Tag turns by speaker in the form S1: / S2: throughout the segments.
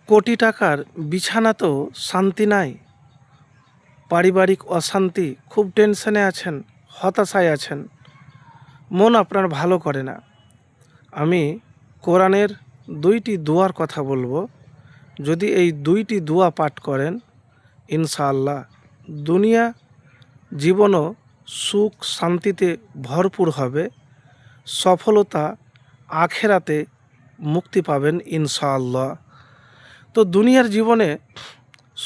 S1: কোটি টাকার বিছানাতেও শান্তি নাই, পারিবারিক অশান্তি, খুব টেনশনে আছেন, হতাশায় আছেন, মন আপনার ভালো করে না। আমি কোরআনের 2টি দোয়ার কথা বলবো। যদি এই 2টি দোয়া পাঠ করেন, ইনশাআল্লাহ দুনিয়া জীবনও সুখ শান্তিতে ভরপুর হবে, সফলতা আখেরাতে মুক্তি পাবেন ইনশাআল্লাহ। তো দুনিয়ার জীবনে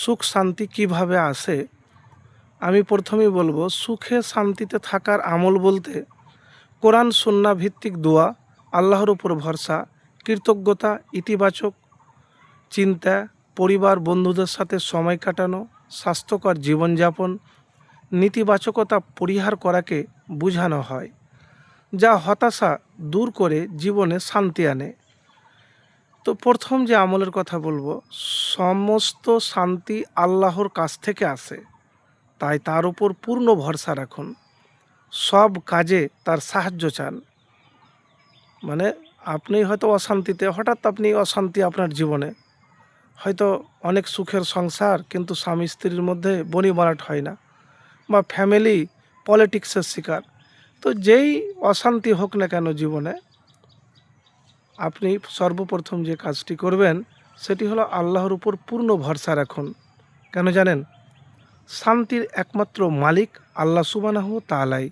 S1: সুখ শান্তি কিভাবে আসে, আমি প্রথমেই বলবো সুখে শান্তিতে থাকার আমল বলতে কোরআন সুন্নাহ ভিত্তিক দোয়া, আল্লাহর উপর ভরসা, কৃতজ্ঞতা, ইতিবাচক চিন্তা, পরিবার বন্ধুদের সাথে সময় কাটানো, স্বাস্থ্যকর জীবনযাপন, নেতিবাচকতা পরিহার করাকে বোঝানো হয়, যা হতাশা দূর করে জীবনে শান্তি আনে। তো প্রথম যে আমলের কথা বলবো, সমস্ত শান্তি আল্লাহর কাছ থেকে আসে, তাই তার উপর পূর্ণ ভরসা রাখুন, সব কাজে তার সাহায্য চান। মানে আপনি হয়তো অশান্তিতে, হঠাৎ আপনি অশান্তি আপনার জীবনে, হয়তো অনেক সুখের সংসার কিন্তু স্বামী স্ত্রীর মধ্যে বনিবনাট হয় না, বা ফ্যামিলি পলিটিক্সের শিকার। তো যেই অশান্তি হোক না কেন জীবনে, আপনি সর্বপ্রথম যে কাজটি করবেন সেটি হলো আল্লাহর উপর পূর্ণ ভরসা রাখুন। কেন জানেন? শান্তির একমাত্র মালিক আল্লাহ সুবহানাহু ওয়া তাআলাই,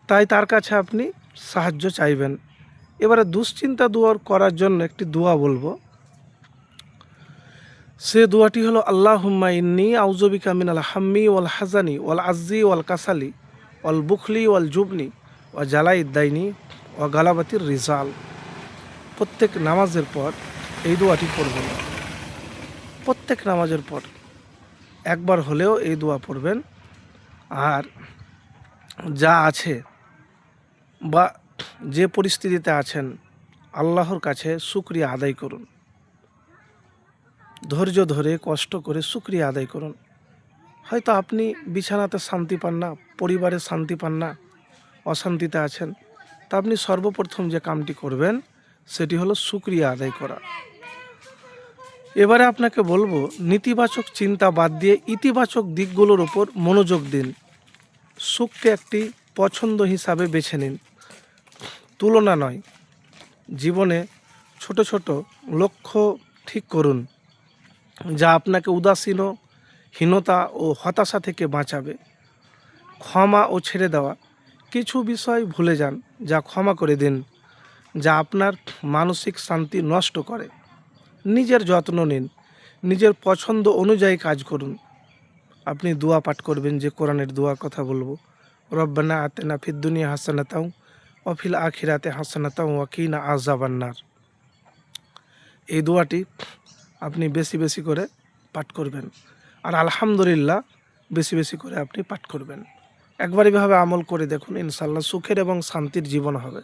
S1: তাই তার কাছে আপনি সাহায্য চাইবেন। এবারে দুশ্চিন্তা দূর করার জন্য একটি দোয়া বলবো। সে দোয়াটি হলো আল্লাহুম্মা ইন্নী আউযু বিকা মিনাল হাম্মি ওয়াল হাজানি ওয়াল আজ্জি ওয়াল কাসালি ওয়াল বুখলি ওয়াল জুবনি ওয়া জালাইদ দাইনি ওয়া গালাবাতির রিজাল। প্রত্যেক নামাজের পর এই দোয়াটি পড়বেন। প্রত্যেক নামাজের পর একবার হলেও এই দোয়া পড়বেন। আর যা আছে বা যে পরিস্থিতিতে আছেন, আল্লাহর কাছে শুকরিয়া আদায় করুন, ধৈর্য ধরে কষ্ট করে শুকরিয়া আদায় করুন। হয়তো আপনি বিছানাতে শান্তি পান না, পরিবারে শান্তি পান না, অশান্তিতে আছেন, তা আপনি সর্বপ্রথম যে কামটি করবেন সেটি হলো শুকরিয়া আদায় করা। এবারে আপনাকে বলবো, নেতিবাচক চিন্তা বাদ দিয়ে ইতিবাচক দিকগুলোর ওপর মনোযোগ দিন। সুখকে একটি পছন্দ হিসাবে বেছে নিন, তুলনা নয়। জীবনে ছোট ছোট লক্ষ্য ঠিক করুন, যা আপনাকে উদাসীনতা ও হতাশা থেকে বাঁচাবে। ক্ষমা ও ছেড়ে দেওয়া, কিছু বিষয় ভুলে যান, যা ক্ষমা করে দিন, যা আপনার মানসিক শান্তি নষ্ট করে। নিজের যত্ন নিন, নিজের পছন্দ অনুযায়ী কাজ করুন। আপনি দোয়া পাঠ করবেন, যে কোরআনের দোয়ার কথা বলবো, রব্বানা আতিনা ফিদ দুনিয়া হাসানাতাও ওয়া ফিল আখিরাতি হাসানাতাও ওয়া কিনা আযাবান্নার। এই দোয়াটি আপনি বেশি বেশি করে পাঠ করবেন। আর আলহামদুলিল্লাহ বেশি বেশি করে আপনি পাঠ করবেন। একবার এভাবে আমল করে দেখুন, ইনশাআল্লাহ সুখের এবং শান্তির জীবন হবে।